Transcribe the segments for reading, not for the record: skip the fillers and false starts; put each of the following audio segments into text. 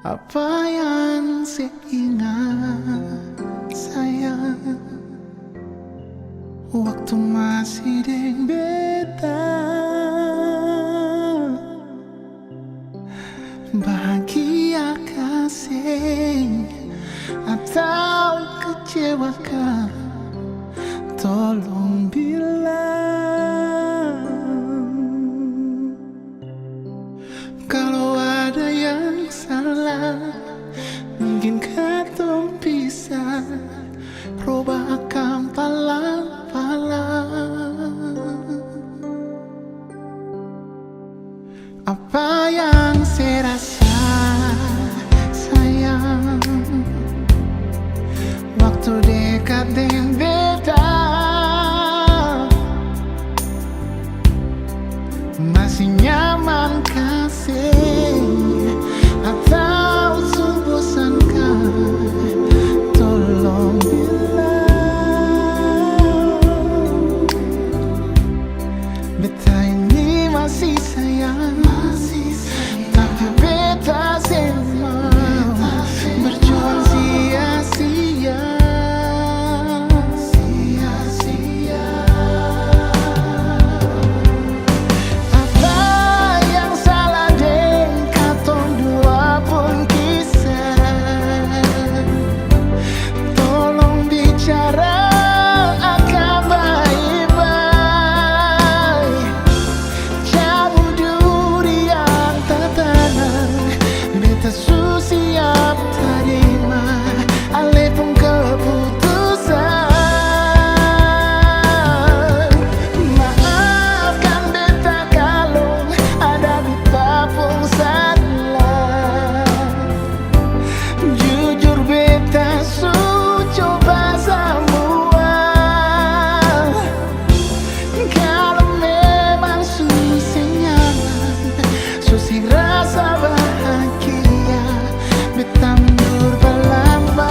Apa yang seingat sayang, waktu masih deng beta, bahagia kasih atau kecewakan, tolong bilang. Kalau ada yang salah, mungkin katong bisa rubah akan pelan-pelan. Apa yang saya rasa sayang, waktu dekat dengan beta, masih nyaman kasih atau bosankah, tolong bilang. Beta ini masih sayang, tapi beta semua berjuang sia-sia. Siap terima alipun keputusan. Maafkan beta kalau ada beta pun salah. Jujur beta su coba semua. Kalau memang susah nyaman, susah rasa bahagia, beta mundur pelan-pelan.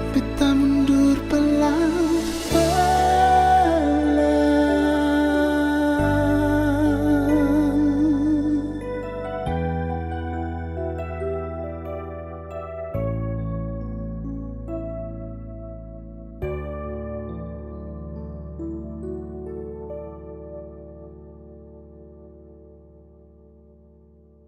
Kita